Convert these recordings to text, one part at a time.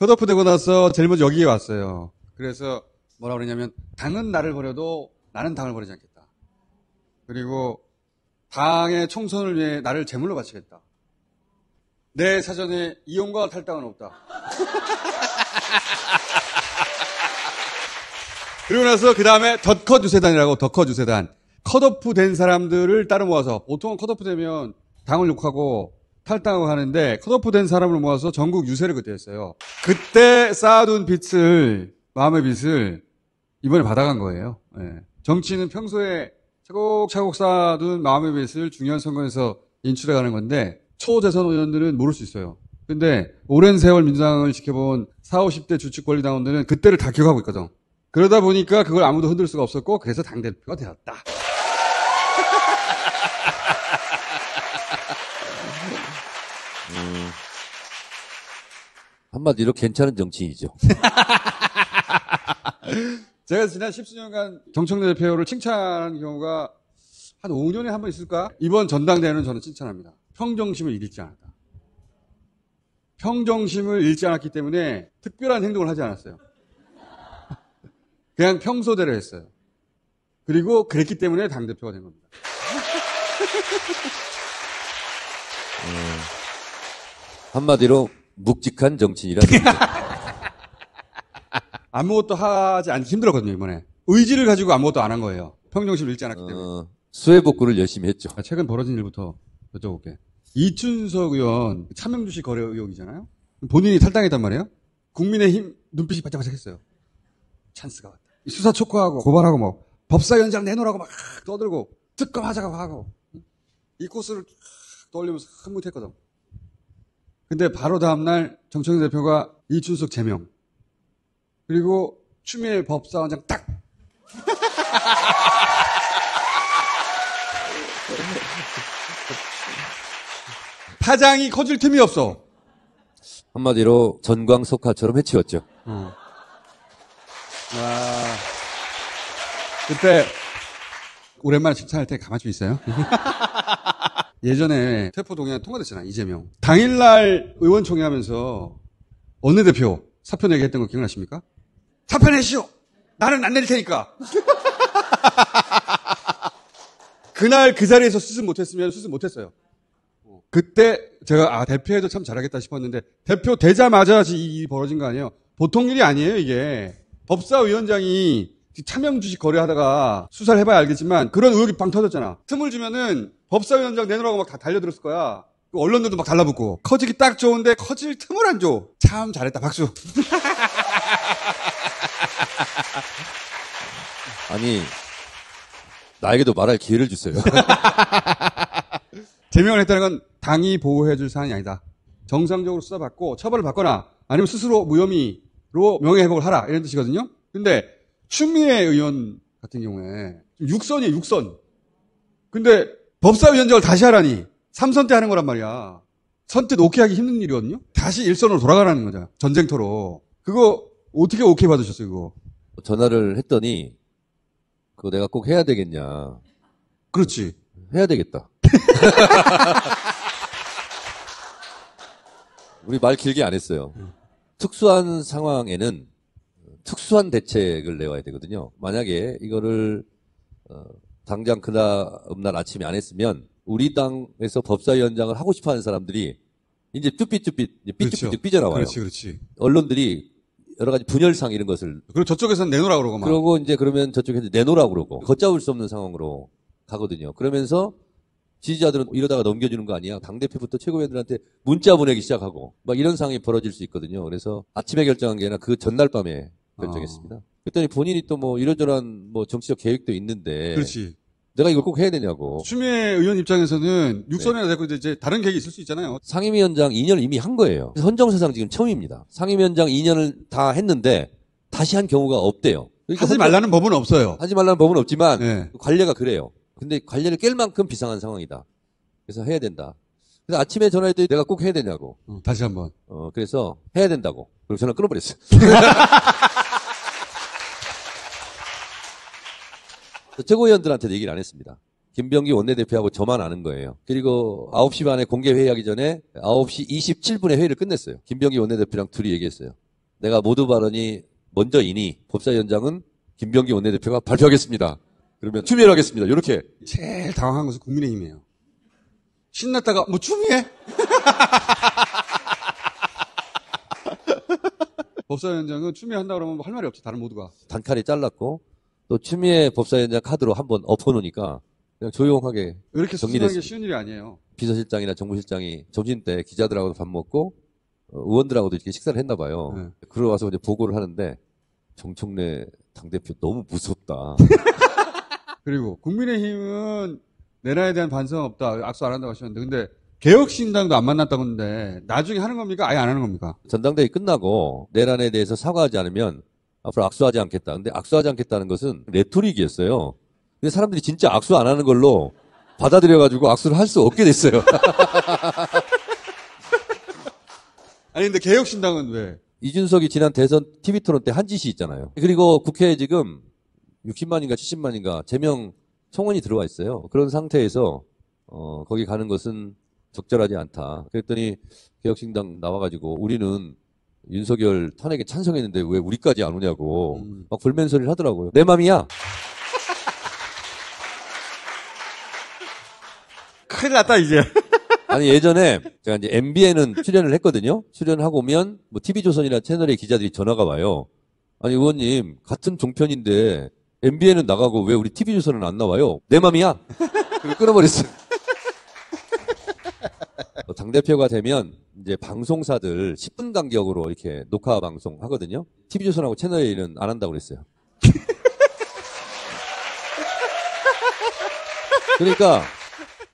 컷오프 되고 나서 제일 먼저 여기에 왔어요. 그래서 뭐라 그러냐면 당은 나를 버려도 나는 당을 버리지 않겠다. 그리고 당의 총선을 위해 나를 제물로 바치겠다. 내 사전에 이용과 탈당은 없다. 그리고 나서 그 다음에 덧컷 유세단이라고 덧컷 유세단. 컷오프 된 사람들을 따로 모아서 보통은 컷오프 되면 당을 욕하고 탈당하고 하는데 컷오프 된 사람을 모아서 전국 유세를 그때 했어요. 그때 쌓아둔 빚을 마음의 빚을 이번에 받아간 거예요. 네. 정치는 평소에 차곡차곡 쌓아둔 마음의 빚을 중요한 선거에서 인출해가는 건데 초대선 의원들은 모를 수 있어요. 근데 오랜 세월 민주당을 지켜본 40, 50대 주축 권리당원들은 그때를 다 기억하고 있거든. 그러다 보니까 그걸 아무도 흔들 수가 없었고 그래서 당대표가 되었다. 한마디로 괜찮은 정치인이죠. 제가 지난 10수년간 정청래 대표를 칭찬하는 경우가 한 5년에 한 번 있을까? 이번 전당대회는 저는 칭찬합니다. 평정심을 잃지 않았다. 평정심을 잃지 않았기 때문에 특별한 행동을 하지 않았어요. 그냥 평소대로 했어요. 그리고 그랬기 때문에 당대표가 된 겁니다. 한마디로 묵직한 정치인이라는 얘기죠. 아무것도 하지 않기 힘들었거든요, 이번에. 의지를 가지고 아무것도 안 한 거예요. 평정심을 잃지 않았기 때문에. 수해복구를 열심히 했죠. 최근 벌어진 일부터 여쭤볼게. 이춘석 의원 차명주식 거래 의혹이잖아요. 본인이 탈당했단 말이에요. 국민의힘 눈빛이 반짝반짝했어요. 찬스가 왔다. 수사 촉구하고 고발하고 뭐 법사위원장 내놓으라고 막 떠들고 특검하자고 하고 이 코스를 떠올리면서 흐뭇했거든. 근데 바로 다음날 정청래 대표가 이춘석 제명 그리고 추미애 법사위원장 딱 파장이 커질 틈이 없어. 한마디로 전광석화처럼 해치웠죠. 그때 오랜만에 칭찬할 때 가만히 좀 있어요. 예전에 태포동에 통과됐잖아, 이재명. 당일날 의원총회 하면서 원내대표 사표 내게 했던 거 기억나십니까? 사표 내시오! 나는 안 낼 테니까! 그날 그 자리에서 수습 못했으면 수습 못했어요. 그때 제가 대표해도 참 잘하겠다 싶었는데 대표 되자마자 이 벌어진 거 아니에요. 보통 일이 아니에요, 이게. 법사위원장이 차명주식 거래하다가 수사를 해봐야 알겠지만 그런 의혹이 빵 터졌잖아. 틈을 주면은 법사위원장 내놓으라고 막 다 달려들었을 거야. 언론들도 막 달라붙고. 커지기 딱 좋은데 커질 틈을 안 줘. 참 잘했다, 박수. 아니, 나에게도 말할 기회를 주세요. 제명을 했다는 건 당이 보호해줄 사안이 아니다. 정상적으로 수사받고 처벌을 받거나 아니면 스스로 무혐의로 명예회복을 하라 이런 뜻이거든요. 근데 추미애 의원 같은 경우에 6선이에요, 6선. 근데 법사위원장을 다시 하라니 3선 때 하는 거란 말이야. 선 때 오케이 하기 힘든 일이거든요. 다시 1선으로 돌아가라는 거죠. 전쟁터로. 그거 어떻게 오케이 받으셨어요, 그거? 전화를 했더니 그거 내가 꼭 해야 되겠냐. 그렇지. 해야 되겠다. 우리 말 길게 안 했어요. 특수한 상황에는 특수한 대책을 내와야 되거든요. 만약에 이거를 당장 그날 아침에 안 했으면 우리 당에서 법사위원장을 하고 싶어하는 사람들이 이제 삐뚤삐뚤 삐뚤삐뚤 삐져나와요. 그렇지. 언론들이 여러 가지 분열상 이런 것을 그리고 저쪽에서는 내놓으라 그러고 막. 그러고 이제 그러면 저쪽에서 내놓으라고 그러고 걷잡을 수 없는 상황으로 가거든요. 그러면서 지지자들은 이러다가 넘겨주는 거 아니야. 당대표부터 최고위원들한테 문자 보내기 시작하고 막 이런 상황이 벌어질 수 있거든요. 그래서 아침에 결정한 게 아니라 그 전날 밤에 결정했습니다. 그랬더니 본인이 또 뭐 이러저러한 뭐 정치적 계획도 있는데 그렇지. 내가 이걸 꼭 해야 되냐고. 추미애 의원 입장에서는 육선이나 되고 이제 다른 계획이 있을 수 있잖아요. 상임위원장 2년을 이미 한 거예요. 헌정사상 지금 처음입니다. 상임위원장 2년을 다 했는데 다시 한 경우가 없대요. 그러니까 하지 말라는 법은 없어요. 하지 말라는 법은 없지만 네. 관례가 그래요. 근데 관례를 깰 만큼 비상한 상황이다. 그래서 해야 된다. 그래서 아침에 전화했더니 내가 꼭 해야 되냐고. 다시 한번. 그래서 해야 된다고. 그리고 전화 끊어버렸어요. 최고위원들한테도 얘기를 안 했습니다. 김병기 원내대표하고 저만 아는 거예요. 그리고 9시 반에 공개 회의하기 전에 9시 27분에 회의를 끝냈어요. 김병기 원내대표랑 둘이 얘기했어요. 내가 모두 발언이 먼저이니 법사위원장은 김병기 원내대표가 발표하겠습니다. 그러면 추미애하겠습니다. 이렇게. 제일 당황한 것은 국민의힘이에요. 신났다가 뭐 추미애? 법사위원장은 추미애 한다 그러면 할 말이 없죠. 다른 모두가. 단칼에 잘랐고 또 추미애 법사위원장 카드로 한번 엎어놓으니까 그냥 조용하게 이렇게 수습하는 게 정리됐습니다. 쉬운 일이 아니에요. 비서실장이나 정무실장이 점심때 기자들하고도 밥 먹고 의원들하고도 이렇게 식사를 했나 봐요. 네. 그러고 와서 이제 보고를 하는데 정청래 당대표 너무 무섭다. 그리고 국민의힘은 내란에 대한 반성은 없다. 악수 안 한다고 하셨는데 근데 개혁신당도 안 만났다고 했는데 나중에 하는 겁니까? 아예 안 하는 겁니까? 전당대회 끝나고 내란에 대해서 사과하지 않으면 앞으로 악수하지 않겠다. 근데 악수하지 않겠다는 것은 레토릭이었어요. 근데 사람들이 진짜 악수 안 하는 걸로 받아들여가지고 악수를 할 수 없게 됐어요. 아니 근데 개혁신당은 왜? 이준석이 지난 대선 TV 토론 때 한 짓이 있잖아요. 그리고 국회에 지금 60만인가 70만인가 제명 청원이 들어와 있어요. 그런 상태에서 거기 가는 것은 적절하지 않다. 그랬더니 개혁신당 나와가지고 우리는 윤석열 탄핵에 찬성했는데 왜 우리까지 안 오냐고 막 불면 소리를 하더라고요. 내 맘이야. 큰일 났다 이제. 아니 예전에 제가 이제 MBN은 출연을 했거든요. 출연하고 오면 뭐 TV조선이나 채널의 기자들이 전화가 와요. 아니 의원님 같은 종편인데 MBN은 나가고 왜 우리 TV조선은 안 나와요? 내 맘이야. 그리고 끊어버렸어요. 당대표가 되면 이제 방송사들 10분 간격으로 이렇게 녹화 방송 하거든요. TV조선하고 채널A는 안 한다고 그랬어요. 그러니까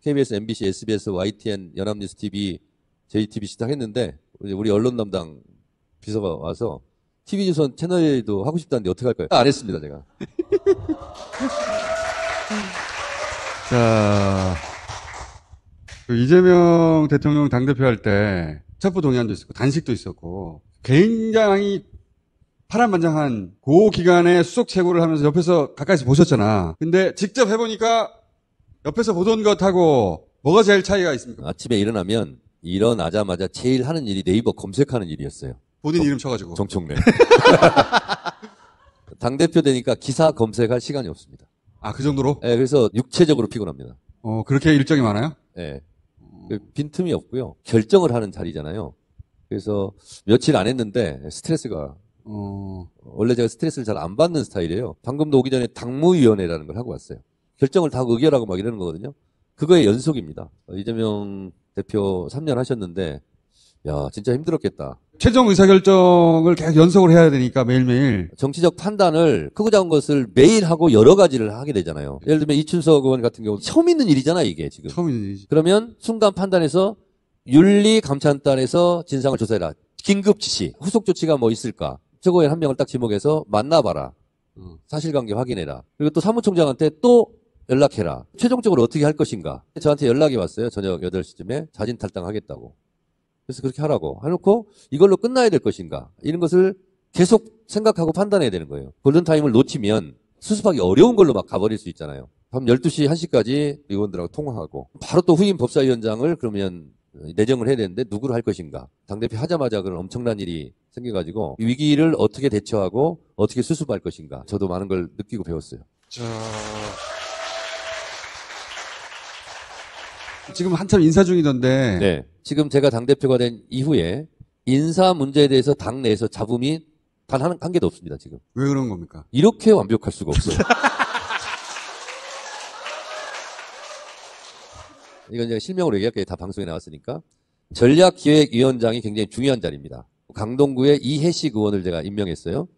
KBS, MBC, SBS, YTN, 연합뉴스 TV, JTBC 다 했는데 우리 언론 담당 비서가 와서 TV조선 채널A도 하고 싶다는데 어떻게 할까요? 안 했습니다, 제가. 자, 그 이재명 대통령 당대표 할 때 첩보 동의안도 있었고 단식도 있었고 굉장히 파란만장한 그 기간에 수석 최고를 하면서 옆에서 가까이서 보셨잖아. 근데 직접 해보니까 옆에서 보던 것하고 뭐가 제일 차이가 있습니까? 아침에 일어나면 일어나자마자 제일 하는 일이 네이버 검색하는 일이었어요. 본인 이름 쳐가지고. 정청래. 당대표 되니까 기사 검색할 시간이 없습니다. 아, 그 정도로? 네, 그래서 육체적으로 피곤합니다. 그렇게 일정이 많아요? 네. 빈틈이 없고요. 결정을 하는 자리잖아요. 그래서 며칠 안 했는데 스트레스가 원래 제가 스트레스를 잘 안 받는 스타일이에요. 방금도 오기 전에 당무위원회라는 걸 하고 왔어요. 결정을 다 의결하고 막 이러는 거거든요. 그거의 연속입니다. 이재명 대표 3년 하셨는데 야 진짜 힘들었겠다. 최종 의사결정을 계속 연속을 해야 되니까 매일매일. 정치적 판단을 크고 작은 것을 매일 하고 여러 가지를 하게 되잖아요. 예를 들면 이춘석 의원 같은 경우 처음 있는 일이잖아 이게 지금. 처음 있는 일이지. 그러면 순간 판단해서 윤리감찰단에서 진상을 조사해라. 긴급 지시. 후속 조치가 뭐 있을까. 최고위원 한 명을 딱 지목해서 만나봐라. 사실관계 확인해라. 그리고 또 사무총장한테 또 연락해라. 최종적으로 어떻게 할 것인가. 저한테 연락이 왔어요. 저녁 8시쯤에 자진 탈당하겠다고. 그래서 그렇게 하라고 해놓고 이걸로 끝나야 될 것인가. 이런 것을 계속 생각하고 판단해야 되는 거예요. 골든타임을 놓치면 수습하기 어려운 걸로 막 가버릴 수 있잖아요. 밤 12시, 1시까지 의원들하고 통화하고 바로 또 후임 법사위원장을 그러면 내정을 해야 되는데 누구를 할 것인가. 당대표 하자마자 그런 엄청난 일이 생겨가지고 위기를 어떻게 대처하고 어떻게 수습할 것인가. 저도 많은 걸 느끼고 배웠어요. 지금 한참 인사 중이던데. 네. 지금 제가 당대표가 된 이후에 인사 문제에 대해서 당 내에서 잡음이 단 한 개도 없습니다, 지금. 왜 그런 겁니까? 이렇게 완벽할 수가 없어요. 이건 제가 실명으로 얘기할게요. 다 방송에 나왔으니까. 전략기획위원장이 굉장히 중요한 자리입니다. 강동구의 이해식 의원을 제가 임명했어요.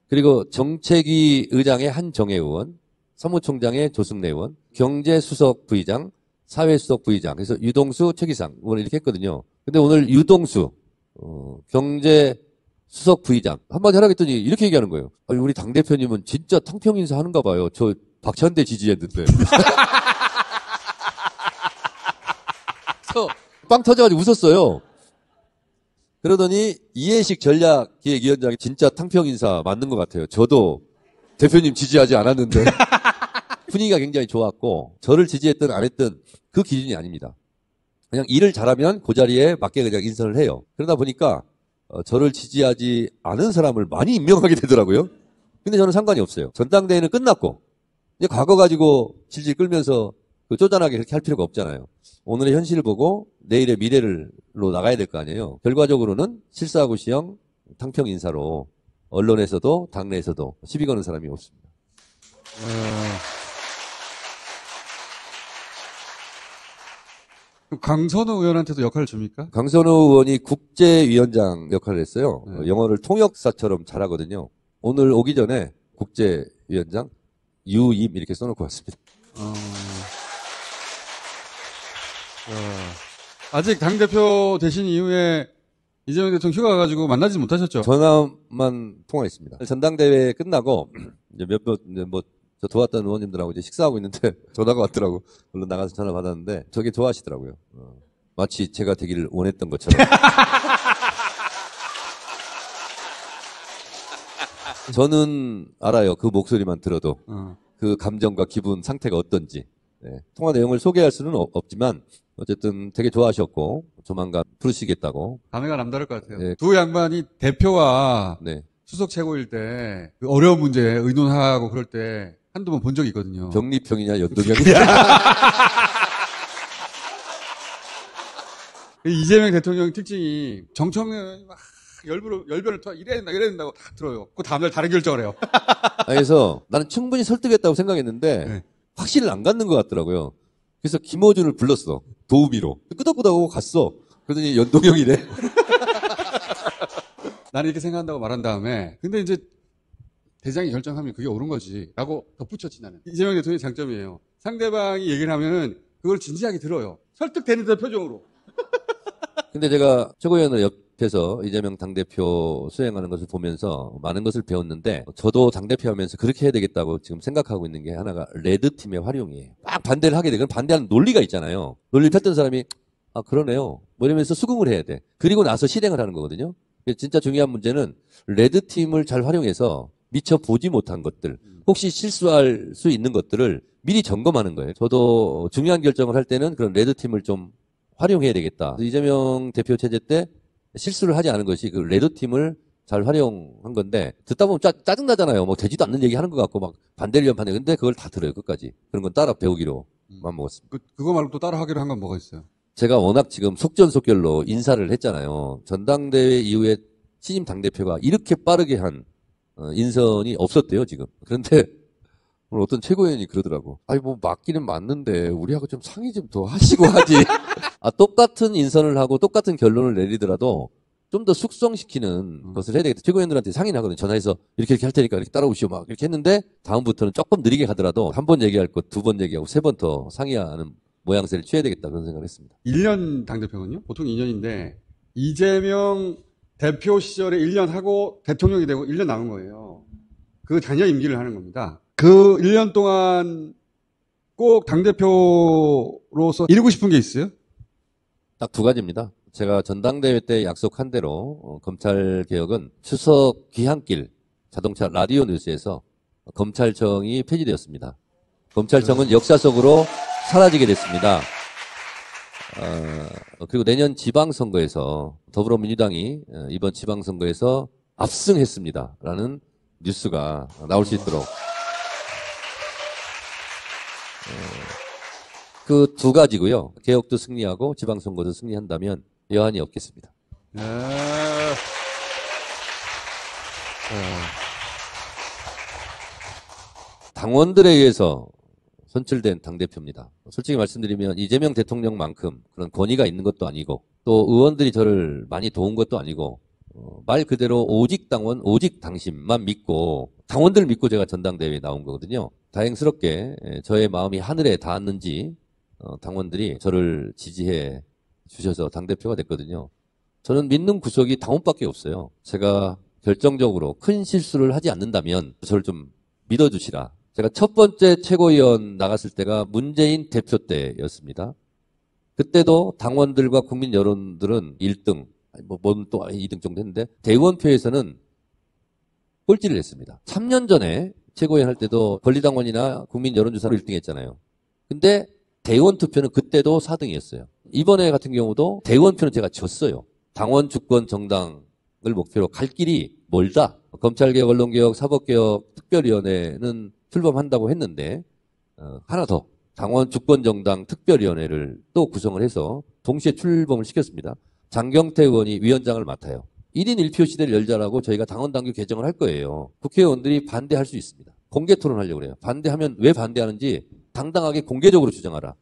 그리고 정책위 의장의 한정혜 의원, 사무총장의 조승래 의원, 경제수석 부의장, 사회수석 부의장, 그래서 유동수, 최기상 의원을 이렇게 했거든요. 근데 오늘 유동수, 경제수석 부의장 한마디 하라고 했더니 이렇게 얘기하는 거예요. 아니, 우리 당대표님은 진짜 탕평 인사 하는가 봐요. 저 박찬대 지지했는데. 빵 터져가지고 웃었어요. 그러더니 이해식 전략기획위원장이 진짜 탕평 인사 맞는 것 같아요. 저도 대표님 지지하지 않았는데. 분위기가 굉장히 좋았고 저를 지지했든 안 했든 그 기준이 아닙니다. 그냥 일을 잘하면 그 자리에 맞게 그냥 인선을 해요. 그러다 보니까 저를 지지하지 않은 사람을 많이 임명하게 되더라고요. 근데 저는 상관이 없어요. 전당대회는 끝났고 이제 과거 가지고 질질 끌면서 쪼잔하게 그렇게 할 필요가 없잖아요. 오늘의 현실을 보고 내일의 미래로 나가야 될 거 아니에요. 결과적으로는 실사구 시형 탕평 인사로 언론에서도 당내에서도 시비 거는 사람이 없습니다. 강선우 의원한테도 역할을 줍니까? 강선우 의원이 국제위원장 역할을 했어요. 네. 영어를 통역사처럼 잘하거든요. 오늘 오기 전에 국제위원장 유임 이렇게 써놓고 왔습니다. 아직 당대표 되신 이후에 이재명 대통령 휴가 가가지고 만나지 못하셨죠? 전화만 통화했습니다. 전당대회 끝나고 이제 저 도왔던 의원님들하고 이제 식사하고 있는데 전화가 왔더라고. 얼른 나가서 전화 받았는데 저게 좋아하시더라고요. 마치 제가 되기를 원했던 것처럼. 저는 알아요. 그 목소리만 들어도 그 감정과 기분 상태가 어떤지. 네. 통화 내용을 소개할 수는 없지만 어쨌든 되게 좋아하셨고 조만간 부르시겠다고. 감회가 남다를 것 같아요. 네. 두 양반이 대표와 네. 수석 최고일 때 그 어려운 문제 의논하고 그럴 때 한두 번 본 적이 있거든요. 병리평이냐 연도경이냐. 이재명 대통령 특징이 정청래 막 열변을 토하 이래야 된다고 다 들어요. 그 다음날 다른 결정을 해요. 그래서 나는 충분히 설득했다고 생각했는데 네. 확신을 안 갖는 것 같더라고요. 그래서 김어준을 불렀어. 도우미로. 끄덕끄덕하고 갔어. 그러더니 연동형이래. 나는 이렇게 생각한다고 말한 다음에 근데 이제 대장이 결정하면 그게 옳은 거지 라고 덧붙였지 나는. 이재명 대통령의 장점이에요. 상대방이 얘기를 하면은 그걸 진지하게 들어요. 설득되는 듯 표정으로. 근데 제가 최고위원을 옆에서 이재명 당대표 수행하는 것을 보면서 많은 것을 배웠는데 저도 당대표 하면서 그렇게 해야 되겠다고 지금 생각하고 있는 게 하나가 레드팀의 활용이에요. 막 반대를 하게 되면 반대하는 논리가 있잖아요. 논리를 폈던 사람이 아 그러네요. 뭐 이러면서 수긍을 해야 돼. 그리고 나서 실행을 하는 거거든요. 진짜 중요한 문제는 레드팀을 잘 활용해서 미처 보지 못한 것들, 혹시 실수할 수 있는 것들을 미리 점검하는 거예요. 저도 중요한 결정을 할 때는 그런 레드팀을 좀 활용해야 되겠다. 이재명 대표 체제 때 실수를 하지 않은 것이 그 레드팀을 잘 활용한 건데 듣다 보면 짜증나잖아요. 뭐 되지도 않는 얘기 하는 것 같고 막 반대를 연판해. 근데 그걸 다 들어요. 끝까지. 그런 건 따라 배우기로 맘먹었습니다. 그거 말고 또 따라 하기로 한 건 뭐가 있어요? 제가 워낙 지금 속전속결로 인사를 했잖아요. 전당대회 이후에 신임 당대표가 이렇게 빠르게 한 인선이 없었대요, 지금. 그런데 오늘 어떤 최고위원이 그러더라고. 아니, 뭐, 맞기는 맞는데, 우리하고 좀 상의 좀 더 하시고 하지. 똑같은 인선을 하고 똑같은 결론을 내리더라도 좀 더 숙성시키는 것을 해야 되겠다. 최고위원들한테 상의를 하거든요. 전화해서 이렇게 할 테니까 이렇게 따라오시오. 막 이렇게 했는데, 다음부터는 조금 느리게 가더라도 한 번 얘기할 것, 두 번 얘기하고 세 번 더 상의하는 모양새를 취해야 되겠다. 그런 생각을 했습니다. 1년 당대표군요. 보통 2년인데 이재명 대표 시절에 1년 하고 대통령이 되고 1년 남은 거예요. 그 자녀 임기를 하는 겁니다. 그 1년 동안 꼭 당대표로서 이루고 싶은 게 있어요? 딱 두 가지입니다. 제가 전당대회 때 약속한 대로 검찰 개혁은 추석 귀향길 자동차 라디오 뉴스에서 검찰청이 폐지되었습니다. 검찰청은 역사 속으로 사라지게 됐습니다. 그리고 내년 지방선거에서 더불어민주당이 이번 지방선거에서 압승했습니다. 라는 뉴스가 나올 수 있도록 그 두 가지고요. 개혁도 승리하고 지방선거도 승리한다면 여한이 없겠습니다. 당원들에 의해서 선출된 당대표입니다. 솔직히 말씀드리면 이재명 대통령만큼 그런 권위가 있는 것도 아니고 또 의원들이 저를 많이 도운 것도 아니고 말 그대로 오직 당원, 오직 당심만 믿고 당원들 믿고 제가 전당대회에 나온 거거든요. 다행스럽게 저의 마음이 하늘에 닿았는지 당원들이 저를 지지해 주셔서 당대표가 됐거든요. 저는 믿는 구석이 당원밖에 없어요. 제가 결정적으로 큰 실수를 하지 않는다면 저를 좀 믿어주시라. 제가 첫 번째 최고위원 나갔을 때가 문재인 대표 때였습니다. 그때도 당원들과 국민 여론들은 1등, 뭔 또 2등 정도 했는데 대의원표에서는 꼴찌를 했습니다. 3년 전에 최고위원 할 때도 권리당원이나 국민 여론조사로 1등 했잖아요. 근데 대의원 투표는 그때도 4등이었어요. 이번에 같은 경우도 대의원표는 제가 졌어요. 당원 주권 정당 목표로 갈 길이 멀다. 검찰개혁, 언론개혁, 사법개혁 특별위원회는 출범한다고 했는데 하나 더 당원 주권정당 특별위원회를 또 구성을 해서 동시에 출범을 시켰습니다. 장경태 의원이 위원장을 맡아요. 1인 1표 시대를 열자라고 저희가 당원당규 개정을 할 거예요. 국회의원들이 반대할 수 있습니다. 공개 토론하려고 그래요. 반대하면 왜 반대하는지 당당하게 공개적으로 주장하라.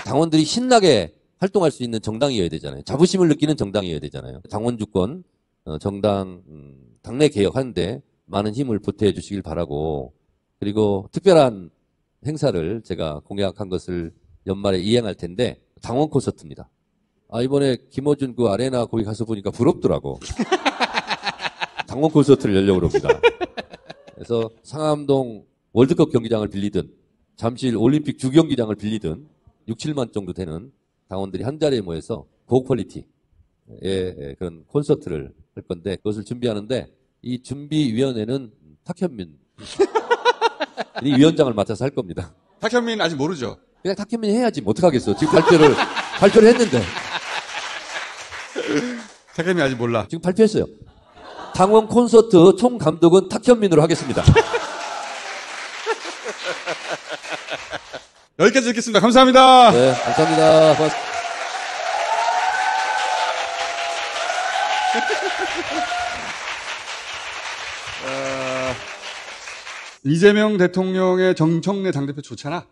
당원들이 신나게 활동할 수 있는 정당이어야 되잖아요. 자부심을 느끼는 정당이어야 되잖아요. 당원 주권, 정당, 당내 개혁하는데 많은 힘을 보태해 주시길 바라고, 그리고 특별한 행사를 제가 공약한 것을 연말에 이행할 텐데 당원 콘서트입니다. 이번에 김어준 그 아레나 거기 가서 보니까 부럽더라고. 당원 콘서트를 열려고 합니다. 그래서 상암동 월드컵 경기장을 빌리든 잠실 올림픽 주경기장을 빌리든 6, 7만 정도 되는 당원들이 한 자리에 모여서 고퀄리티의 그런 콘서트를 할 건데 그것을 준비하는데 이 준비위원회는 탁현민 이 위원장을 맡아서 할 겁니다. 탁현민 아직 모르죠? 그냥 탁현민이 해야지 뭐 어떡하겠어. 지금 발표를 했는데. 탁현민 아직 몰라. 지금 발표했어요. 당원 콘서트 총 감독은 탁현민으로 하겠습니다. 여기까지 듣겠습니다. 감사합니다. 네, 감사합니다. 고맙습니다. 이재명 대통령의 정청래 당대표 좋잖아.